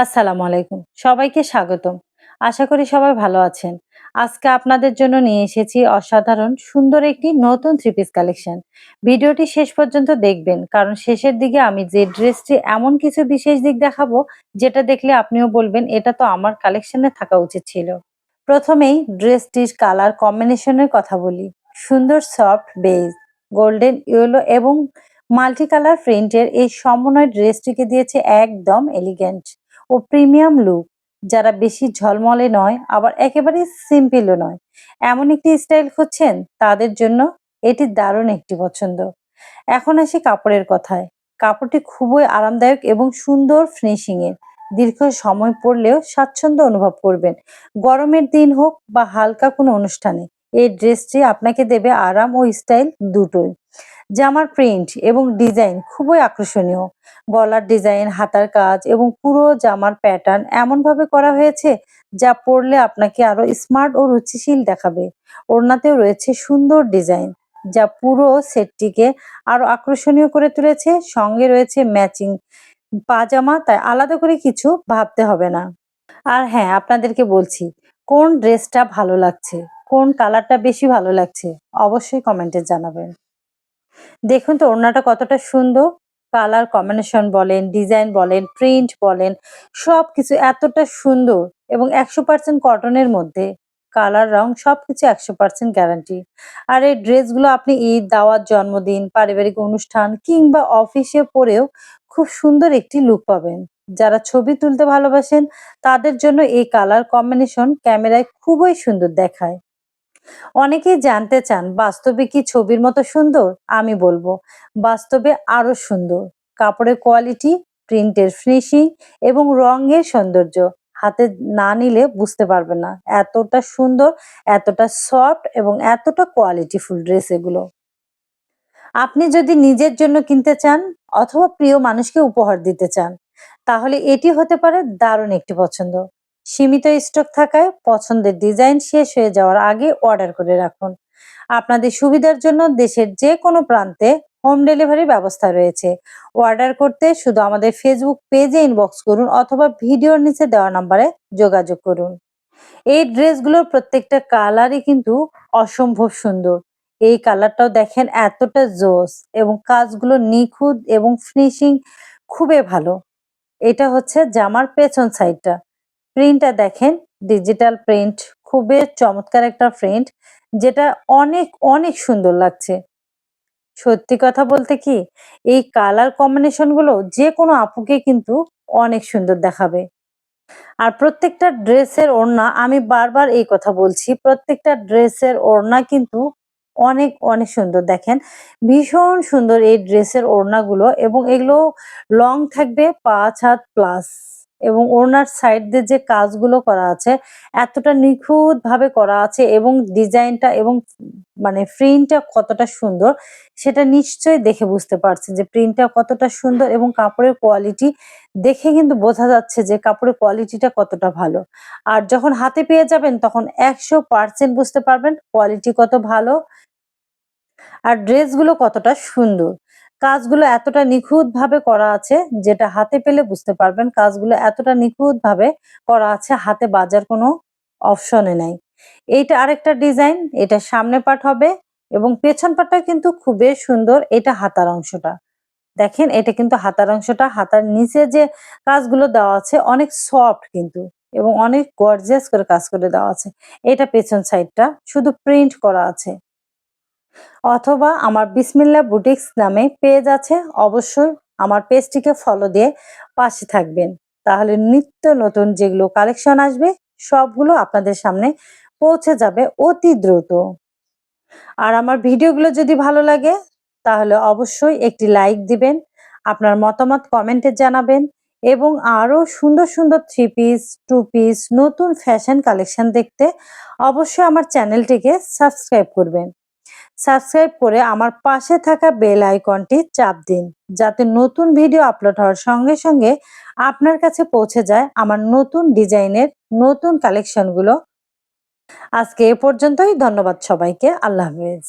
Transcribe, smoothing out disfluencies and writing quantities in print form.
আসসালামু আলাইকুম। সবাইকে স্বাগতম। আশা করি সবাই ভালো আছেন। আজকে আপনাদের জন্য নিয়ে এসেছি অসাধারণ সুন্দর একটি নতুন থ্রি পিস কালেকশন। ভিডিওটি শেষ পর্যন্ত দেখবেন কারণ শেষের দিকে আমি যে ড্রেসটি এমন কিছু বিশেষ দিক দেখাবো যেটা দেখলে আপনিও বলবেন এটা তো আমার কালেকশনে থাকা উচিত ছিল। প্রথমেই ড্রেসটির কালার কম্বিনেশনের কথা বলি। সুন্দর সফট বেজ, গোল্ডেন ইয়েলো এবং মাল্টি কালার প্রিন্টের এই সমন্বয় ড্রেসটিকে দিয়েছে একদম এলিগ্যান্ট ও প্রিমিয়াম লুক। যারা বেশি ঝলমলে নয় আবার একেবারে সিম্পলও নয়, এমন একটি স্টাইল খুঁজছেন তাদের জন্য এটি দারুণ একটি পছন্দ। এখন আসি কাপড়ের কথায়। কাপড়টি খুবই আরামদায়ক এবং সুন্দর ফিনিশিং এর। দীর্ঘ সময় পরলেও স্বাচ্ছন্দ্য অনুভব করবেন। গরমের দিন হোক বা হালকা কোনো অনুষ্ঠানে এই ড্রেসটি আপনাকে দেবে আরাম ও স্টাইল দুটোই। জামার প্রিন্ট এবং ডিজাইন খুবই আকর্ষণীয়। গলার ডিজাইন, হাতার কাজ এবং পুরো জামার প্যাটার্ন এমনভাবে করা হয়েছে যা পরলে আপনাকে আরো স্মার্ট ও রুচিশীল দেখাবে। ওড়নাতেও রয়েছে সুন্দর ডিজাইন যা পুরো সেটটিকে আরো আকর্ষণীয় করে তুলেছে। সঙ্গে রয়েছে ম্যাচিং পাজামা, তাই আলাদা করে কিছু ভাবতে হবে না। আর হ্যাঁ, আপনাদেরকে বলছি কোন ড্রেসটা ভালো লাগছে, কোন কালারটা বেশি ভালো লাগছে অবশ্যই কমেন্টে জানাবেন। দেখুন তো ওড়নাটা কতটা সুন্দর। কালার কম্বিনেশন বলেন, ডিজাইন বলেন, প্রিন্ট বলেন, সবকিছু এতটা সুন্দর এবং 100% কটনের মধ্যে। কালার, রং সবকিছু 100% গ্যারান্টি। আর এই ড্রেসগুলো আপনি ঈদ, দাওয়াত, জন্মদিন, পারিবারিক অনুষ্ঠান কিংবা অফিসে পরেও খুব সুন্দর একটি লুক পাবেন। যারা ছবি তুলতে ভালোবাসেন তাদের জন্য এই কালার কম্বিনেশন ক্যামেরায় খুবই সুন্দর দেখায়। অনেকেই জানতে চান বাস্তবে কি ছবির মতো সুন্দর? আমি বলবো বাস্তবে আরো সুন্দর। কাপড়ের কোয়ালিটি, প্রিন্টের ফিনিশিং এবং রঙের সৌন্দর্য হাতে না নিলে বুঝতে পারবেন না এতটা সুন্দর, এতটা সফট এবং এতটা কোয়ালিটিফুল ড্রেস এগুলো। আপনি যদি নিজের জন্য কিনতে চান অথবা প্রিয় মানুষকে উপহার দিতে চান তাহলে এটি হতে পারে দারুণ একটি পছন্দ। সীমিত স্টক থাকায় পছন্দের ডিজাইন শেষ হয়ে যাওয়ার আগে অর্ডার করে রাখুন। আপনাদের সুবিধার জন্য দেশের যে কোনো প্রান্তে হোম ডেলিভারি ব্যবস্থা রয়েছে। অর্ডার করতে শুধু আমাদের ফেসবুক পেজে ইনবক্স করুন অথবা ভিডিওর নিচে দেওয়া নাম্বারে যোগাযোগ করুন। এই ড্রেসগুলোর প্রত্যেকটা কালারই কিন্তু অসম্ভব সুন্দর। এই কালারটাও দেখেন এতটা জোস এবং কাজগুলো নিখুঁত এবং ফিনিশিং খুবই ভালো। এটা হচ্ছে জামার পেছন সাইডটা। প্রিন্টটা দেখেন, ডিজিটাল প্রিন্ট, খুবই চমৎকার একটা প্রিন্ট যেটা অনেক অনেক সুন্দর লাগছে। সত্যি কথা বলতে কি এই কালার কম্বিনেশন গুলো যে কোনো আপুকে কিন্তু অনেক সুন্দর দেখাবে। আর প্রত্যেকটা ড্রেসের ওড়না, আমি বারবার এই কথা বলছি, প্রত্যেকটা ড্রেসের ওড়না কিন্তু অনেক অনেক সুন্দর। দেখেন ভীষণ সুন্দর এই ড্রেসের ওড়নাগুলো এবং এগুলো লং থাকবে 5 হাত প্লাস। এবং ওড়নার সাইড দিয়ে যে কাজগুলো করা আছে এতটা নিখুঁত ভাবে করা আছে এবং ডিজাইনটা এবং মানে প্রিন্টটা কতটা সুন্দর সেটা নিশ্চয়ই দেখে বুঝতে পারছেন যে প্রিন্টটা কতটা সুন্দর এবং কাপড়ের কোয়ালিটি দেখে কিন্তু বোঝা যাচ্ছে যে কাপড়ের কোয়ালিটিটা কতটা ভালো। আর যখন হাতে পেয়ে যাবেন তখন 100% বুঝতে পারবেন কোয়ালিটি কত ভালো আর ড্রেসগুলো কতটা সুন্দর। কাজগুলো এতটা নিখুঁতভাবে করা আছে যেটা হাতে পেলে বুঝতে পারবেন কাজগুলো এতটা নিখুঁতভাবে করা আছে, হাতে বাজার কোনো অপশনে নাই। এইটা আরেকটা ডিজাইন, এটা সামনে পার্ট হবে এবং পেছন পার্টটা কিন্তু খুবই সুন্দর। এটা হাতার অংশটা। দেখেন এটা কিন্তু হাতার অংশটা, হাতার নিচে যে কাজগুলো দেওয়া আছে অনেক সফট কিন্তু এবং অনেক গর্জিয়াস করে কাজ করে দেওয়া আছে। এটা পেছন সাইডটা শুধু প্রিন্ট করা আছে। অথবা আমার বিসমিল্লাহ বুটিক্স নামে পেজ আছে, অবশ্যই আমার পেজটিকে ফলো দিয়ে পাশে থাকবেন। তাহলে নিত্য নতুন যেগুলো কালেকশন আসবে সবগুলো আপনাদের সামনে পৌঁছে যাবে অতি দ্রুত। আর আমার ভিডিওগুলো যদি ভালো লাগে তাহলে অবশ্যই একটি লাইক দিবেন, আপনার মতামত কমেন্টে জানাবেন এবং আরো সুন্দর সুন্দর থ্রি পিস, টু পিস, নতুন ফ্যাশন কালেকশন দেখতে অবশ্যই আমার চ্যানেলটিকে সাবস্ক্রাইব করবেন। সাবস্ক্রাইব করে আমার পাশে থাকা বেল আইকনটি চাপ দিন যাতে নতুন ভিডিও আপলোড হওয়ার সঙ্গে সঙ্গে আপনার কাছে পৌঁছে যায় আমার নতুন ডিজাইনের নতুন কালেকশনগুলো। আজকে এ পর্যন্তই। ধন্যবাদ সবাইকে। আল্লাহ হাফেজ।